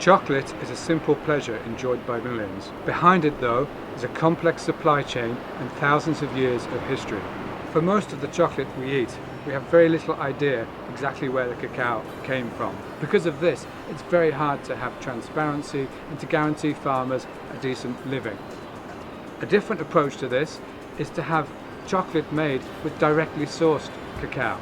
Chocolate is a simple pleasure enjoyed by millions. Behind it, though, is a complex supply chain and thousands of years of history. For most of the chocolate we eat, we have very little idea exactly where the cacao came from. Because of this, it's very hard to have transparency and to guarantee farmers a decent living. A different approach to this is to have chocolate made with directly sourced cacao.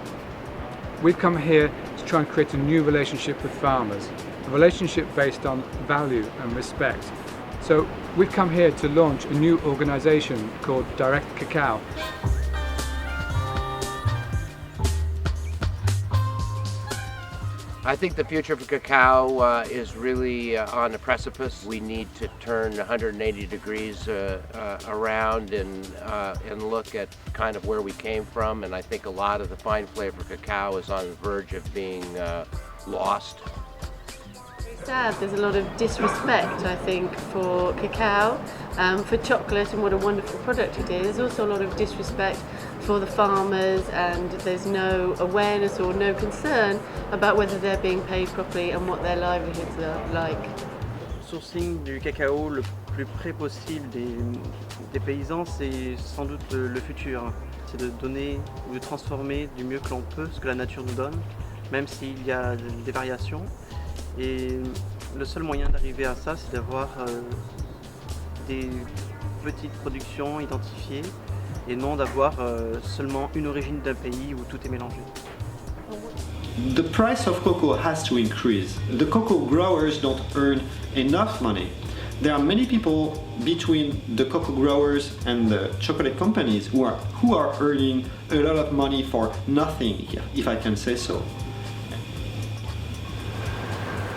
We've come here to try and create a new relationship with farmers, a relationship based on value and respect. So we've come here to launch a new organisation called Direct Cacao. I think the future for cacao is really on the precipice. We need to turn 180 degrees around and look at kind of where we came from. And I think a lot of the fine flavor cacao is on the verge of being lost. Sad. There's a lot of disrespect, I think, for cacao, for chocolate and what a wonderful product it is. There's also a lot of disrespect for the farmers, and there's no awareness or no concern about whether they're being paid properly and what their livelihoods are like. Sourcing du cacao le plus près possible des paysans, c'est sans doute le futur. C'est de donner ou de transformer du mieux que l'on peut ce que la nature nous donne, même s'il y a des variations. Et le seul moyen d'arriver à ça, c'est d'avoir des petites productions identifiées et non d'avoir seulement une origine d'un pays où tout est mélangé. The price of cocoa has to increase. The cocoa growers don't earn enough money. There are many people between the cocoa growers and the chocolate companies who are earning a lot of money for nothing, if I can say so.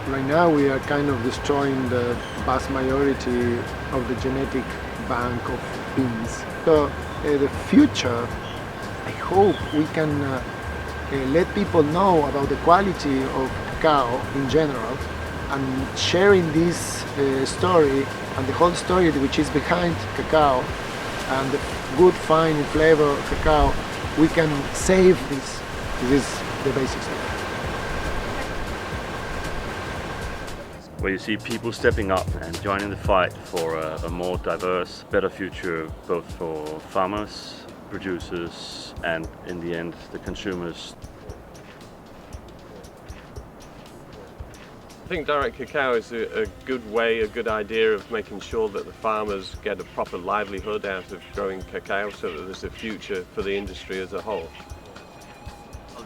Right now we are kind of destroying the vast majority of the genetic bank of beans. So the future, I hope we can let people know about the quality of cacao in general, and sharing this story and the whole story which is behind cacao and the good fine flavor of cacao, we can save this. This is the basic stuff. Where you see people stepping up and joining the fight for a more diverse, better future, both for farmers, producers, and in the end, the consumers. I think direct cacao is a good way, a good idea of making sure that the farmers get a proper livelihood out of growing cacao, so that there's a future for the industry as a whole.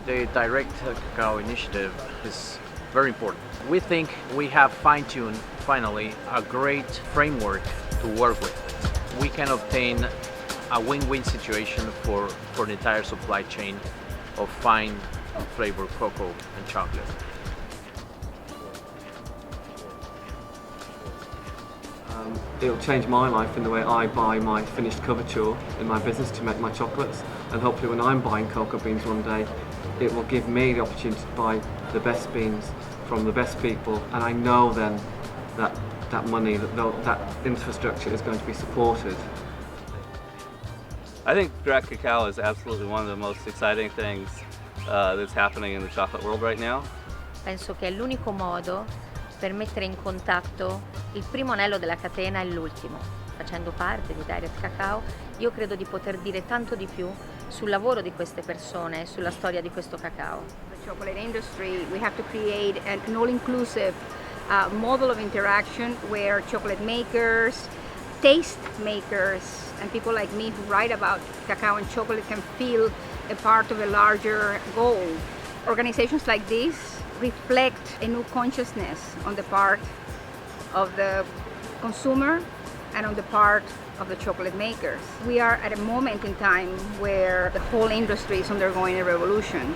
The direct cacao initiative is very important. We think we have fine-tuned, finally, a great framework to work with. We can obtain a win-win situation for the entire supply chain of fine flavored cocoa and chocolate. It'll change my life in the way I buy my finished couverture in my business to make my chocolates, and hopefully when I'm buying cocoa beans one day, it will give me the opportunity to buy the best beans from the best people, and I know then that money, that infrastructure is going to be supported. I think direct cacao is absolutely one of the most exciting things that's happening in the chocolate world right now. Penso che è l'unico modo per mettere in contatto il primo anello della catena e l'ultimo. Facendo parte di Direct Cacao, io credo di poter dire tanto di più sul lavoro di queste persone e sulla storia di questo cacao. The chocolate industry, we have to create an all-inclusive model of interaction where chocolate makers, taste makers, and people like me who write about cacao and chocolate can feel a part of a larger goal. Organizations like this reflect a new consciousness on the part of the consumer and on the part of the chocolate makers. We are at a moment in time where the whole industry is undergoing a revolution.